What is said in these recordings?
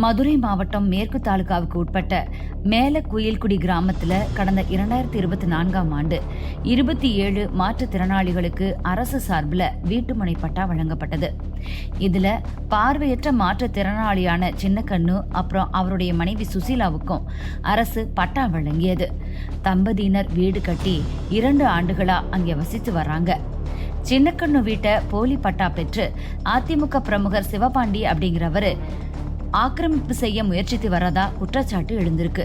மதுரை மாவட்டம் மேற்கு தாலுகாவுக்கு உட்பட்ட மேல குயில்குடி கிராமத்துல கடந்த 2024ஆம் ஆண்டு 27 மாற்றுத்திறனாளிகளுக்கு அரசு சார்பில் வீட்டுமனை பட்டா வழங்கப்பட்டது. இதுல பார்வையற்ற மாற்றுத்திறனாளியான சின்னக்கண்ணு அப்புறம் அவருடைய மனைவி சுசீலாவுக்கும் அரசு பட்டா வழங்கியது. தம்பதியினர் வீடு கட்டி 2 ஆண்டுகளா அங்கே வசித்து வர்றாங்க. சின்னக்கண்ணு வீட்டை போலி பட்டா பெற்று அதிமுக பிரமுகர் சிவபாண்டி அப்படிங்கிறவரு ஆக்கிரமிப்பு செய்ய முயற்சித்து வரதா குற்றச்சாட்டு எழுந்திருக்கு.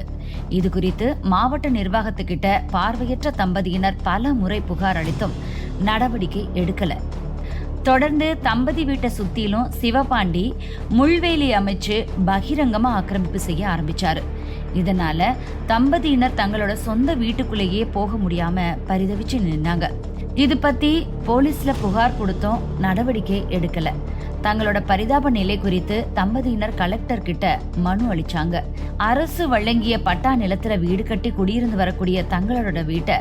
இது குறித்து மாவட்ட நிர்வாகத்துக்கிட்ட பார்வையற்ற தம்பதியினர் பல முறை புகார் அளித்தும் நடவடிக்கை எடுக்கல. தொடர்ந்து தம்பதி வீட்டை சுத்திலும் சிவபாண்டி முள்வேலி அமைச்சு பகிரங்கமா ஆக்கிரமிப்பு செய்ய ஆரம்பிச்சாரு. இதனால தம்பதியினர் தங்களோட சொந்த வீட்டுக்குள்ளேயே போக முடியாம பரிதவிச்சு நின்னாங்க. இது பத்தி போலீஸ்ல புகார் கொடுத்தும் நடவடிக்கை எடுக்கல. தங்களோட பரிதாப நிலை குறித்து தம்பதியினர் கலெக்டர் கிட்ட மனு அளிச்சாங்க. அரசு வழங்கிய பட்டா நிலத்துல வீடு கட்டி குடியிருந்து வரக்கூடிய தங்களோட வீட்டை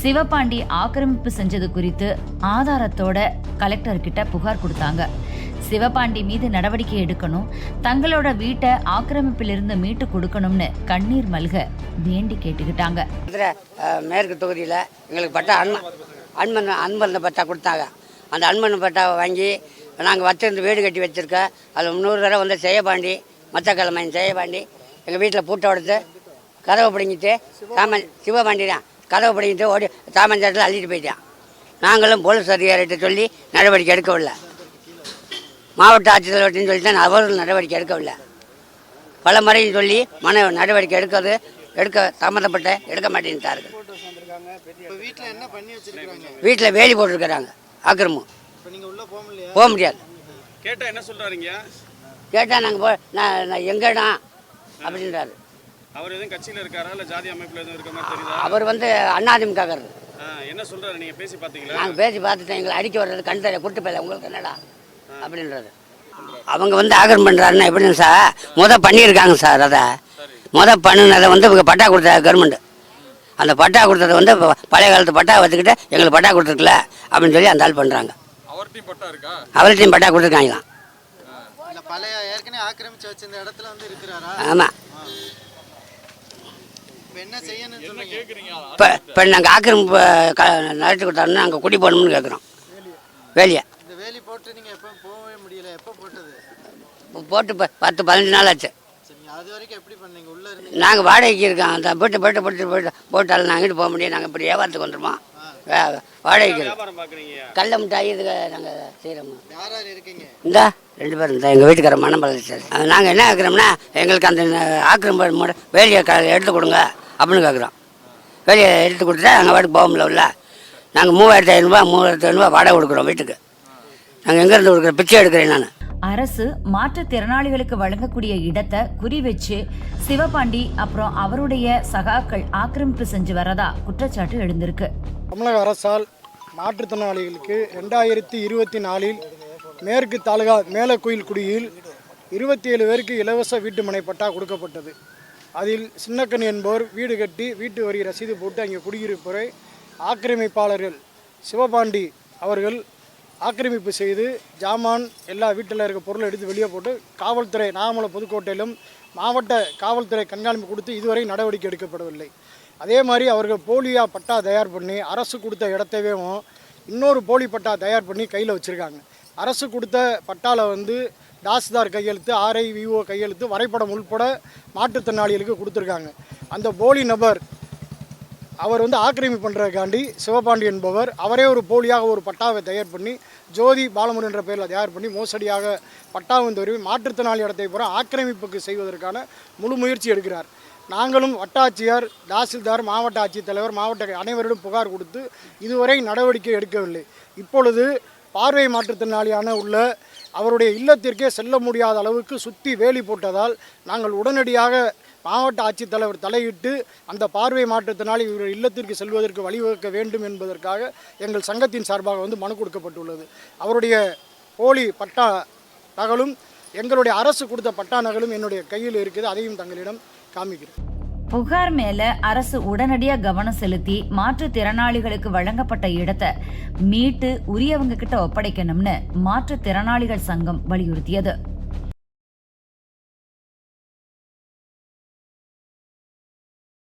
சிவபாண்டி ஆக்கிரமிப்பு செஞ்சது குறித்து ஆதாரத்தோட கலெக்டர் கிட்ட புகார் கொடுத்தாங்க. சிவபாண்டி மீது நடவடிக்கை எடுக்கணும், தங்களோட வீட்டை ஆக்கிரமிப்பிலிருந்து மீட்டு கொடுக்கணும்னு கண்ணீர் மல்க வேண்டி கேட்டுக்கிட்டாங்க. மேற்கு தொகுதியில் எங்களுக்கு பட்டா அன்பந்த பட்டா கொடுத்தாங்க. அந்த அன்பந்த பட்டாவை வாங்கி நாங்கள் வச்சிருந்து வீடு கட்டி வச்சுருக்கோம். அதில் 300 தடவை வந்து செய்யபாண்டி மச்சக்கிழமை செய்யபாண்டி எங்கள் வீட்டில் பூட்டை உடைத்து கதவை பிடிங்கிட்டு சிவபாண்டி தான் கதவை பிடிங்கிட்டு ஓடி சாமஞ்சாரத்தில் அள்ளிட்டு போயிட்டான். நாங்களும் போலீஸ் அதிகாரிகிட்ட சொல்லி நடவடிக்கை எடுக்கவில்லை. மாவட்ட ஆட்சித்தலைவர்கிட்டையும் சொல்லிட்டு அவர்கள் நடவடிக்கை எடுக்கவில்லை. பல முறையும் சொல்லி நடவடிக்கை எடுக்க சம்மந்தப்பட்ட எடுக்க மாட்டேன்ட்டார்கள். வீட்டில் வேலி போட்டிருக்கிறாங்க. ஆக்கிரமும் போக முடியாது. கேட்டா என்ன சொல்றாருங்க? கேட்டா நாங்கள் எங்கடா அப்படின்றாரு. அவர் எதுவும் கட்சியில் இருக்காரா இல்லை ஜாதி அமைப்பில் எதுவும் இருக்க மாதிரி தெரியுதா? அவர் வந்து அண்ணாதிமுக என்ன சொல்றாரு? நீங்கள் பேசி பார்த்தீங்களா? நாங்கள் பேசி பார்த்துட்டோம். எங்களை அடிக்க வர்றது கண் தரையை கூட்டு போயில உங்களுக்கு என்னடா அப்படின்றது. அவங்க வந்து ஆக்கிரம் பண்ணுறாருன்னா எப்படின்னு சார் பண்ணியிருக்காங்க சார். அதை பண்ணினதை வந்து இவங்க பட்டா கொடுத்த கவர்மெண்ட் அந்த பட்டா கொடுத்ததை வந்து பழைய காலத்து பட்டா வச்சுக்கிட்டு எங்களுக்கு பட்டா கொடுத்துருக்கல அப்படின்னு சொல்லி அந்த ஆள் பண்ணுறாங்க. அவர்கிட்டையும் பட்டா கொடுத்துருக்காங்களாம். ஆமாம். இப்போ நாங்கள் ஆக்கிரமிப்பு நடத்தி கொடுத்தாருன்னு நாங்கள் குடி போகணும்னு கேட்குறோம். வேலியை போட்டு 10-15 நாள் ஆச்சு. நாங்கள் வாடகைக்கு இருக்கோம். அந்த போட்டாலும் நாங்கள் போக முடியும். நாங்கள் இப்படி வியாபாரத்துக்கு வந்துடுமா? வாடகைக்கு கடல மிட்டாய் இதுக்கு நாங்கள் செய்கிறோம். இந்தா 2 பேர் இருந்தால் எங்கள் வீட்டுக்கார மனம் பழச்சார். நாங்கள் என்ன கேட்குறோம்னா எங்களுக்கு அந்த ஆக்கிரமிப்பு வேலையை எடுத்து கொடுங்க அப்படின்னு கேட்குறோம். வேலையை எடுத்து கொடுத்துட்டா நாங்கள் வாடகை போக முடியல. நாங்கள் 3500 வாடகை கொடுக்குறோம் வீட்டுக்கு. நாங்கள் எங்கேருந்து கொடுக்குறோம்? பிச்சை எடுக்கிறேன் நான். அரசு மாற்றுத்திறனாளிகளுக்கு வழங்கக்கூடிய இடத்தை குறி வச்சு சிவபாண்டி அப்புறம் அவருடைய சகாக்கள் ஆக்கிரமிப்பு செஞ்சு வரதா குற்றச்சாட்டு எழுந்திருக்கு. தமிழக அரசால் மாற்றுத்திறனாளிகளுக்கு 2024 மேற்கு தாலுகா மேலக்குயில்குடியில் 27 பேருக்கு இலவச வீட்டுமனை பட்டா கொடுக்கப்பட்டது. அதில் சின்னக்கண் என்பவர் வீடு கட்டி வீட்டு வரி ரசீது போட்டு அங்கே குடியிருப்பவரை ஆக்கிரமிப்பாளர்கள் சிவபாண்டி அவர்கள் ஆக்கிரமிப்பு செய்து ஜாமான் எல்லா வீட்டில் இருக்க பொருளை எடுத்து வெளியே போட்டு காவல்துறை நாகமலை புதுக்கோட்டையிலும் மாவட்ட காவல்துறை கண்காணிப்பு கொடுத்து இதுவரை நடவடிக்கை எடுக்கப்படவில்லை. அதே மாதிரி அவர்கள் போலியாக பட்டா தயார் பண்ணி அரசு கொடுத்த இடத்தவே இன்னொரு போலி பட்டா தயார் பண்ணி கையில் வச்சுருக்காங்க. அரசு கொடுத்த பட்டாவில் வந்து தாசில்தார் கையெழுத்து, ஆர்ஐ விஓ கையெழுத்து, வரைபடம் உள்பட மாற்றுத்திறனாளிகளுக்கு கொடுத்துருக்காங்க. அந்த போலி நபர் அவர் வந்து ஆக்கிரமிப்பு பண்ணுறதுக்காண்டி சிவபாண்டி என்பவர் அவரே ஒரு போலியாக ஒரு பட்டாவை தயார் பண்ணி ஜோதி பாலமுரு என்ற பெயரில் தயார் பண்ணி மோசடியாக பட்டாவின் தவிர மாற்றுத்திறனாளி இடத்தை பூரா ஆக்கிரமிப்புக்கு செய்வதற்கான முழு முயற்சி எடுக்கிறார். நாங்களும் வட்டாட்சியர், தாசில்தார், மாவட்ட ஆட்சித்தலைவர், மாவட்ட அனைவரிடம் புகார் கொடுத்து இதுவரை நடவடிக்கை எடுக்கவில்லை. இப்பொழுது பார்வை மாற்றுத்திறனாளியான உள்ள அவருடைய இல்லத்திற்கே செல்ல முடியாத அளவுக்கு சுற்றி வேலி போட்டதால் நாங்கள் உடனடியாக மாவட்ட ஆட்சித்தலைவர் தலையிட்டு அந்த பார்வை மாற்றத்தினால் இவர்கள் இல்லத்திற்கு செல்வதற்கு வழிவகுக்க வேண்டும் என்பதற்காக எங்கள் சங்கத்தின் சார்பாக வந்து மனு கொடுக்கப்பட்டுள்ளது. அவருடைய போலி பட்டா நகலும் எங்களுடைய அரசு கொடுத்த பட்டா நகலும் என்னுடைய கையில் இருக்குது. அதையும் தங்களிடம் காமிக்கிறேன். புகார் மேல அரசு உடனடியா கவனம் செலுத்தி மாற்றுத்திறனாளிகளுக்கு வழங்கப்பட்ட இடத்தை மீட்டு உரியவங்க கிட்ட ஒப்படைக்கணும்னு மாற்றுத்திறனாளிகள் சங்கம் வலியுறுத்தியது.